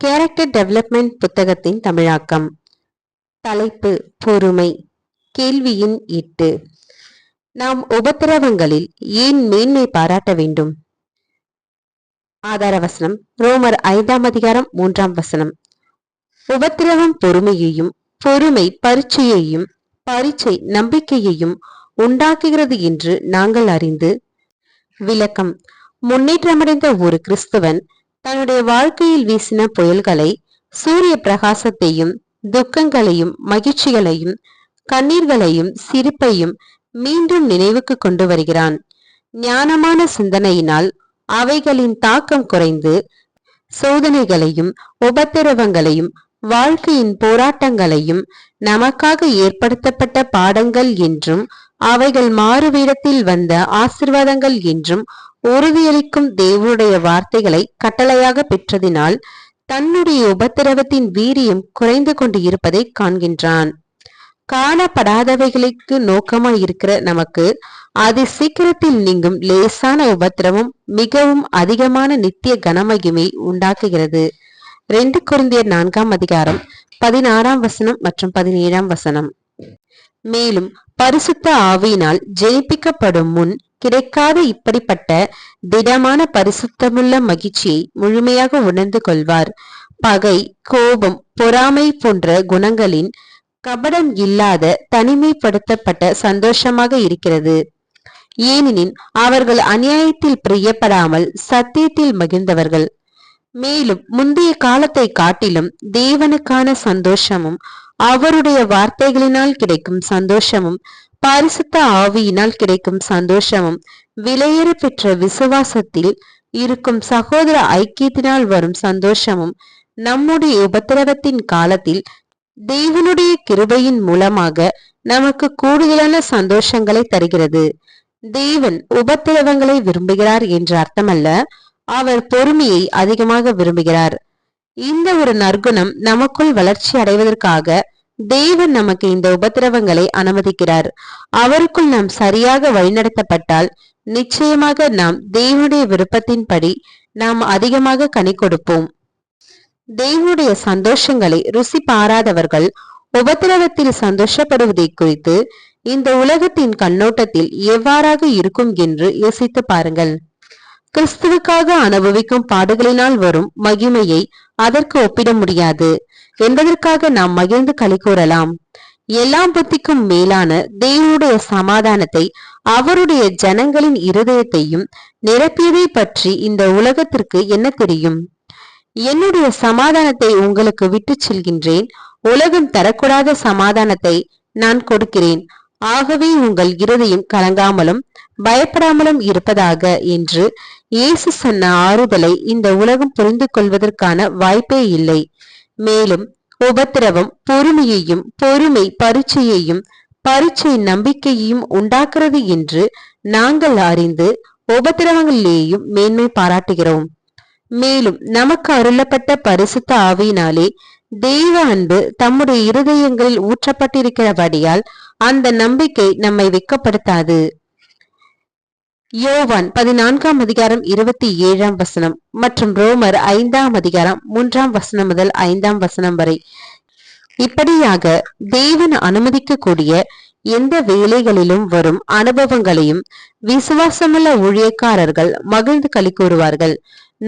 Character development புத்தகத்தின் தமிழாக்கம். தலைப்பு பொறுமை. கேள்வியின் 8. நாம் உபத்திரவங்களில் ஏன் மேன்மை பாராட்ட வேண்டும்? ஆதார வசனம் ரோமர் 5ஆம் அதிகாரம் 3ஆம் வசனம். உபத்திரவம் பொறுமையையும், பொறுமை பரீட்சையையும், பரீட்சை நம்பிக்கையையும் உண்டாக்குகிறது என்று நாங்கள் அறிந்து. விளக்கம். முன்னேற்றமடைந்த ஒரு கிறிஸ்தவன் தன்னுடைய வாழ்க்கையில் வீசின புயல்களை, சூரிய பிரகாசத்தையும், துக்கங்களையும், மகிழ்ச்சிகளையும், கண்ணீர்களையும், சிரிப்பையும் மீண்டும் நினைவுக்கு கொண்டு வருகிறான். ஞானமான சிந்தனையினால் அவைகளின் தாக்கம் குறைந்து, சோதனைகளையும் உபத்திரவங்களையும் வாழ்க்கையின் போராட்டங்களையும் நமக்காக ஏற்படுத்தப்பட்ட பாடங்கள் என்றும், அவைகள் மாறுவேடத்தில் வந்த ஆசீர்வாதங்கள் என்றும் உறுதியளிக்கும் தேவனுடைய வார்த்தைகளை கட்டளையாக பெற்றதினால் தன்னுடைய உபத்திரவத்தின் வீரியம் குறைந்து கொண்டு இருப்பதை காண்கின்றான். காணப்படாதவைகளுக்கு நோக்கமாய் இருக்கிற நமக்கு அது சீக்கிரத்தில் நீங்கும் லேசான உபத்திரவம் மிகவும் அதிகமான நித்திய கனமகிமை உண்டாக்குகிறது. 2 கொரிந்தியர் 4ஆம் அதிகாரம் 16ஆம் வசனம் மற்றும் 17ஆம் வசனம். மேலும் பரிசுத்த ஆவியினால் ஜெயிப்பிக்கப்படும் முன் கிடைக்காத இப்படிப்பட்ட திடமான பரிசுத்தமுள்ள மகிழ்ச்சியை முழுமையாக உணர்ந்து கொள்வார். பகை, கோபம், பொறாமை போன்ற குணங்களின் கபடம் இல்லாத தனிமைப்படுத்தப்பட்ட சந்தோஷமாக இருக்கிறது. ஏனெனில் அவர்கள் அநியாயத்தில் பிரியப்படாமல் சத்தியத்தில் மகிழ்ந்தவர்கள். மேலும் முந்தைய காலத்தை காட்டிலும் தேவனுக்கான சந்தோஷமும், அவருடைய வார்த்தைகளினால் கிடைக்கும் சந்தோஷமும், பரிசுத்த ஆவியினால் கிடைக்கும் சந்தோஷமும், விலையேற பெற்ற விசுவாசத்தில் இருக்கும் சகோதர ஐக்கியத்தினால் வரும் சந்தோஷமும் நம்முடைய உபத்திரவத்தின் காலத்தில் தேவனுடைய கிருபையின் மூலமாக நமக்கு கூடுதலான சந்தோஷங்களை தருகிறது. தேவன் உபத்திரவங்களை விரும்புகிறார் என்று அர்த்தமல்ல, அவர் பொறுமையை அதிகமாக விரும்புகிறார். இந்த ஒரு நற்குணம் நமக்குள் வளர்ச்சி அடைவதற்காக தேவன் நமக்கு இந்த உபத்திரவங்களை அனுமதிக்கிறார். அவருக்குள் நாம் சரியாக வழிநடத்தப்பட்டால் நிச்சயமாக நாம் தேவனுடைய விருப்பத்தின்படி நாம் அதிகமாக கனி கொடுப்போம். தேவனுடைய சந்தோஷங்களை ருசி பாராதவர்கள் உபத்திரவத்தில் சந்தோஷப்படுவதை குறித்து இந்த உலகத்தின் கண்ணோட்டத்தில் எவ்வாறாக இருக்கும் என்று யோசித்து பாருங்கள். கிறிஸ்துவுக்காக அனுபவிக்கும் பாடுகளினால் வரும் மகிமையை அதற்கு ஒப்பிட முடியாது என்பதற்காக நாம் மகிழ்ந்து களி கூறலாம். எல்லாம் புத்திக்கும் மேலான தேவனுடைய சமாதானத்தை, அவருடைய ஜனங்களின் இருதயத்தையும் நிரப்பியதை பற்றி இந்த உலகத்திற்கு என்ன தெரியும்? என்னுடைய சமாதானத்தை உங்களுக்கு விட்டு செல்கின்றேன், உலகம் தரக்கூடாத சமாதானத்தை நான் கொடுக்கிறேன். ஆகவே உங்கள் இருதயம் கலங்காமலும் பயப்படாமலும் இருப்பதாக என்று இயேசு சொன்ன ஆறுதலை இந்த உலகம் புரிந்து கொள்வதற்கான வாய்ப்பே இல்லை. மேலும் உபத்திரவம் பொறுமையையும், பொறுமை பரீட்சையையும், பரீட்சை நம்பிக்கையையும் உண்டாக்குறது என்று நாங்கள் அறிந்து உபத்திரவங்களிலேயும் மேன்மை பாராட்டுகிறோம். மேலும் நமக்கு அருளப்பட்ட பரிசுத்த ஆவியினாலே தெய்வ அன்பு தம்முடைய இருதயங்களில் ஊற்றப்பட்டிருக்கிறபடியால் அந்த நம்பிக்கை நம்மை வெட்கப்படுத்தாது. யோவான் 14ஆம் அதிகாரம் 27ஆம் வசனம் மற்றும் ரோமர் 5ஆம் அதிகாரம் 3ஆம் வசனம் முதல் 5ஆம் வசனம் வரை. இப்படியாக தேவன் அனுமதிக்கக்கூடிய எந்த வேலைகளிலும் வரும் அனுபவங்களையும் விசுவாசமுள்ள ஊழியக்காரர்கள் மகிழ்ந்து களி கூறுவார்கள்.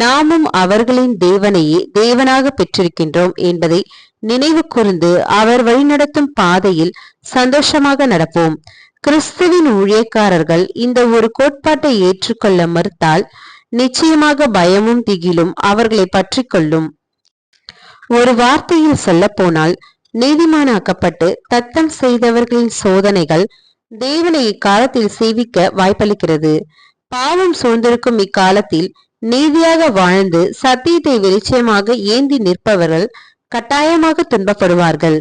நாமும் அவர்களின் தேவனையே தேவனாக பெற்றிருக்கின்றோம் என்பதை நினைவு கூர்ந்து அவர் வழிநடத்தும் பாதையில் சந்தோஷமாக நடப்போம். கிறிஸ்துவின் ஊழியக்காரர்கள் இந்த ஒரு கோட்பாட்டை ஏற்றுக்கொள்ள மறுத்தால் நிச்சயமாக பயமும் திகிலும் அவர்களை பற்றி கொள்ளும். ஒரு வார்த்தையில் சொல்ல போனால், நீதிமானாக்கப்பட்டு தத்தம் செய்தவர்களின் சோதனைகள் தேவனை இக்காலத்தில் சேவிக்க வாய்ப்பளிக்கிறது. பாவம் சூழ்ந்திருக்கும் இக்காலத்தில் நீதியாக வாழ்ந்து சத்தியத்தை வெளிச்சயமாக ஏந்தி நிற்பவர்கள் கட்டாயமாக துன்பப்படுவார்கள்.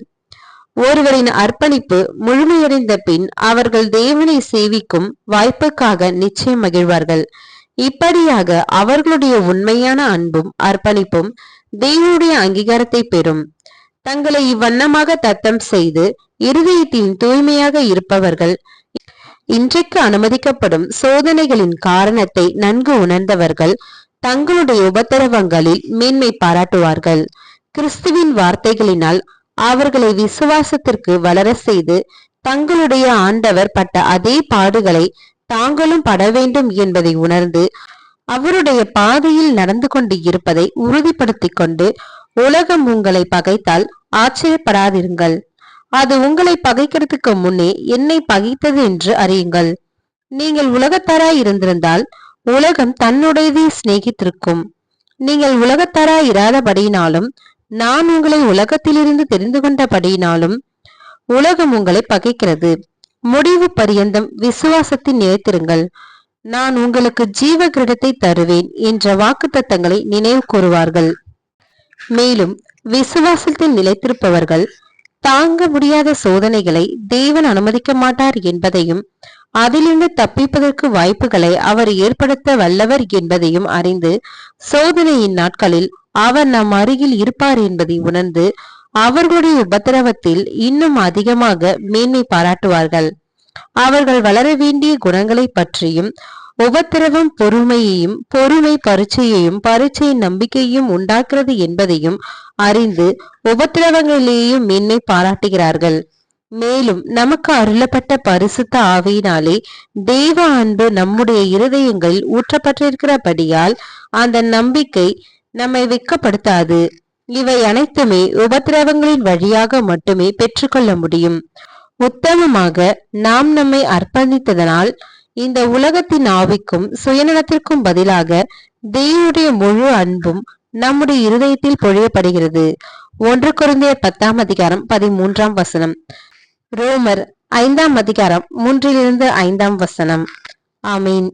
ஒருவரின் அர்ப்பணிப்பு முழுமையடைந்த பின் அவர்கள் தேவனை சேவிக்கும் வாய்ப்புக்காக நிச்சயம் மகிழ்வார்கள். இப்படியாக அவர்களுடைய உண்மையான அன்பும் அர்ப்பணிப்பும் தேவனுடைய அங்கீகாரத்தை பெறும். தங்களை இவ்வண்ணமாக தத்தம் செய்து இருதயத்தின் தூய்மையாக இருப்பவர்கள் இன்றைக்கு அனுமதிக்கப்படும் சோதனைகளின் காரணத்தை நன்கு உணர்ந்தவர்கள் தங்களுடைய உபத்திரவங்களில் மேன்மை பாராட்டுவார்கள். கிறிஸ்துவின் வார்த்தைகளினால் அவர்களை விசுவாசத்திற்கு வளர செய்து தங்களுடைய ஆண்டவர் பட்ட அதே பாடுகளை தாங்களும் பட வேண்டும் என்பதை உணர்ந்து அவருடைய பாதையில் நடந்து கொண்டு இருப்பதை உறுதிப்படுத்திக் கொண்டு உலகம் உங்களை பகைத்தால் ஆச்சரியப்படாதிருங்கள். அது உங்களை பகைக்கிறதுக்கு முன்னே என்னை பகைத்தது என்று அறியுங்கள். நீங்கள் உலகத்தாராய் இருந்திருந்தால் உலகம் தன்னுடையதை சிநேகித்திருக்கும். நீங்கள் உலகத்தாராய் இராதபடியினாலும் நான் உங்களை உலகத்திலிருந்து தெரிந்து கொண்டபடியினாலும் உலகம் உங்களை பகைக்கிறது. முடிவு பரியந்தம் விசுவாசத்தில் நிலைத்திருங்கள். நான் உங்களுக்கு ஜீவ கிரீடத்தை தருவேன் என்ற வாக்குத்தத்தங்களை நினைவு கூறுவார்கள். மேலும் விசுவாசத்தில் நிலைத்திருப்பவர்கள் தாங்க முடியாத சோதனைகளை தேவன் அனுமதிக்க மாட்டார் என்பதையும் அதிலிருந்து தப்பிப்பதற்கு வாய்ப்புகளை அவர் ஏற்படுத்த வல்லவர் என்பதையும் அறிந்து சோதனையின் நாட்களில் அவர் நம் அருகில் இருப்பார் என்பதை உணர்ந்து அவர்களுடைய உபத்திரவத்தில் இன்னும் அதிகமாக மேன்மை பாராட்டுவார்கள். அவர்கள் வளர வேண்டிய குணங்களை பற்றியும் உபத்திரவம் பொறுமையையும் பொறுமை பரீட்சையையும் பரீட்சை நம்பிக்கையும் உண்டாக்குறது என்பதையும் அறிந்து உபத்திரவங்களிலேயும் மேன்மை பாராட்டுகிறார்கள். மேலும் நமக்கு அருளப்பட்ட பரிசுத்த ஆவியினாலே தெய்வ அன்பு நம்முடைய இருதயங்களில் ஊற்றப்பட்டிருக்கிறபடியால் அந்த நம்பிக்கை நம்மை வெட்கப்படுத்தாது. இவை அனைத்துமே உபத்திரவங்களின் வழியாக மட்டுமே பெற்றுக்கொள்ள முடியும். உத்தமமாக நாம் நம்மை அர்ப்பணித்ததனால் இந்த உலகத்தின் ஆவிக்கும் சுயநலத்திற்கும் பதிலாக தேவனுடைய முழு அன்பும் நம்முடைய இருதயத்தில் பொழியப்படுகிறது. 1 கொரிந்தியர் 10:13 ரோமர் 5:3 ஆமீன்.